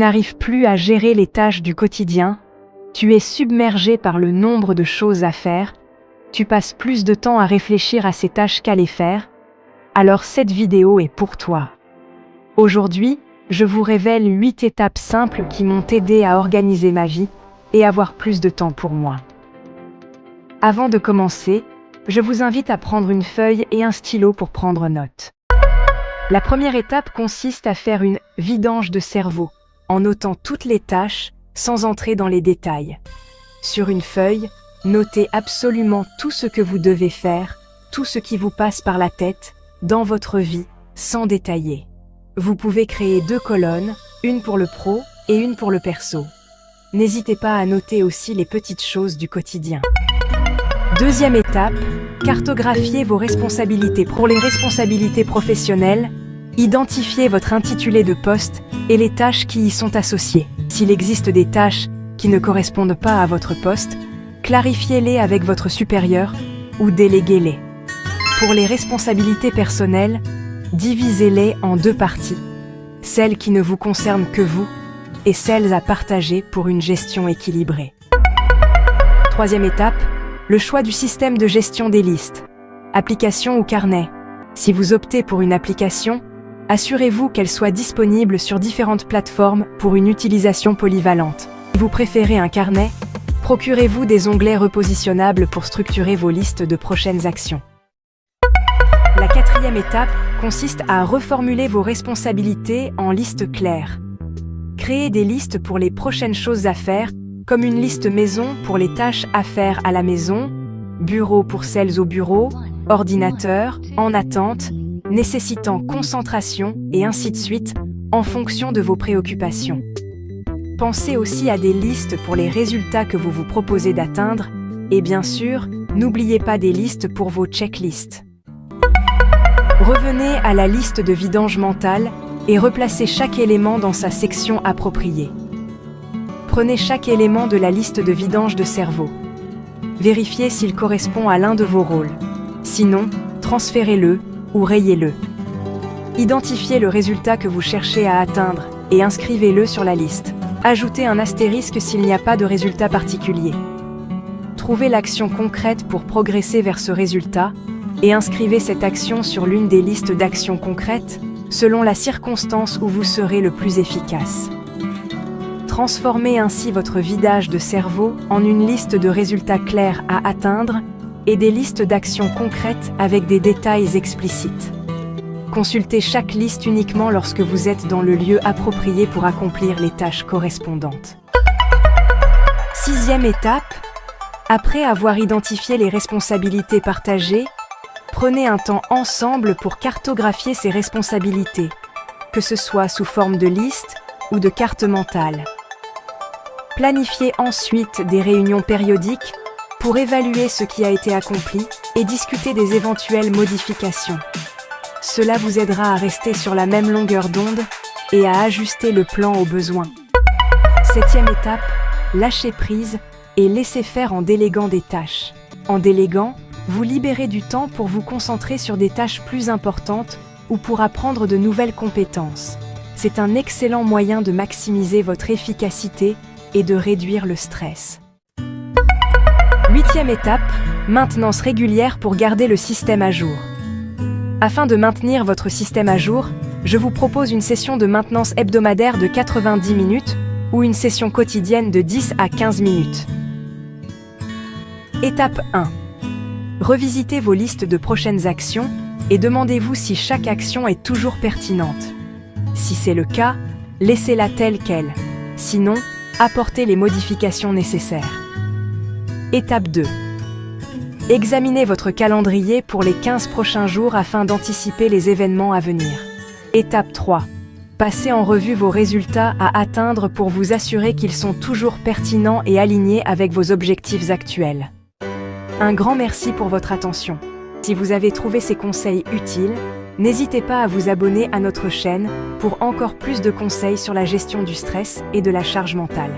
n'arrives plus à gérer les tâches du quotidien, tu es submergé par le nombre de choses à faire, tu passes plus de temps à réfléchir à ces tâches qu'à les faire, alors cette vidéo est pour toi. Aujourd'hui, je vous révèle 8 étapes simples qui m'ont aidé à organiser ma vie et avoir plus de temps pour moi. Avant de commencer, je vous invite à prendre une feuille et un stylo pour prendre note. La première étape consiste à faire une vidange de cerveau, en notant toutes les tâches sans entrer dans les détails. Sur une feuille, notez absolument tout ce que vous devez faire, tout ce qui vous passe par la tête, dans votre vie, sans détailler. Vous pouvez créer 2 colonnes, une pour le pro et une pour le perso. N'hésitez pas à noter aussi les petites choses du quotidien. Deuxième étape, cartographiez vos responsabilités. Pour les responsabilités professionnelles, identifiez votre intitulé de poste et les tâches qui y sont associées. S'il existe des tâches qui ne correspondent pas à votre poste, clarifiez-les avec votre supérieur ou déléguez-les. Pour les responsabilités personnelles, divisez-les en 2 parties, celles qui ne vous concernent que vous et celles à partager pour une gestion équilibrée. Troisième étape, le choix du système de gestion des listes, application ou carnet. Si vous optez pour une application, assurez-vous qu'elle soit disponible sur différentes plateformes pour une utilisation polyvalente. Si vous préférez un carnet, procurez-vous des onglets repositionnables pour structurer vos listes de prochaines actions. La 4e étape consiste à reformuler vos responsabilités en listes claires. Créez des listes pour les prochaines choses à faire, comme une liste maison pour les tâches à faire à la maison, bureau pour celles au bureau, ordinateur, en attente, nécessitant concentration et ainsi de suite, en fonction de vos préoccupations. Pensez aussi à des listes pour les résultats que vous vous proposez d'atteindre, et bien sûr, n'oubliez pas des listes pour vos checklists. Revenez à la liste de vidange mentale et replacez chaque élément dans sa section appropriée. Prenez chaque élément de la liste de vidange de cerveau. Vérifiez s'il correspond à l'un de vos rôles. Sinon, transférez-le ou rayez-le. Identifiez le résultat que vous cherchez à atteindre et inscrivez-le sur la liste. Ajoutez un astérisque s'il n'y a pas de résultat particulier. Trouvez l'action concrète pour progresser vers ce résultat et inscrivez cette action sur l'une des listes d'actions concrètes selon la circonstance où vous serez le plus efficace. Transformez ainsi votre vidage de cerveau en une liste de résultats clairs à atteindre et des listes d'actions concrètes avec des détails explicites. Consultez chaque liste uniquement lorsque vous êtes dans le lieu approprié pour accomplir les tâches correspondantes. 6e étape, après avoir identifié les responsabilités partagées, prenez un temps ensemble pour cartographier ces responsabilités, que ce soit sous forme de liste ou de carte mentale. Planifiez ensuite des réunions périodiques pour évaluer ce qui a été accompli et discuter des éventuelles modifications. Cela vous aidera à rester sur la même longueur d'onde et à ajuster le plan aux besoins. 7e étape, lâchez prise et laissez faire en déléguant des tâches. En déléguant, vous libérez du temps pour vous concentrer sur des tâches plus importantes ou pour apprendre de nouvelles compétences. C'est un excellent moyen de maximiser votre efficacité et de réduire le stress. 8e étape, maintenance régulière pour garder le système à jour. Afin de maintenir votre système à jour, je vous propose une session de maintenance hebdomadaire de 90 minutes ou une session quotidienne de 10 à 15 minutes. Étape 1. Revisitez vos listes de prochaines actions et demandez-vous si chaque action est toujours pertinente. Si c'est le cas, laissez-la telle qu'elle. Sinon, apportez les modifications nécessaires. Étape 2. Examinez votre calendrier pour les 15 prochains jours afin d'anticiper les événements à venir. Étape 3. Passez en revue vos résultats à atteindre pour vous assurer qu'ils sont toujours pertinents et alignés avec vos objectifs actuels. Un grand merci pour votre attention. Si vous avez trouvé ces conseils utiles, n'hésitez pas à vous abonner à notre chaîne pour encore plus de conseils sur la gestion du stress et de la charge mentale.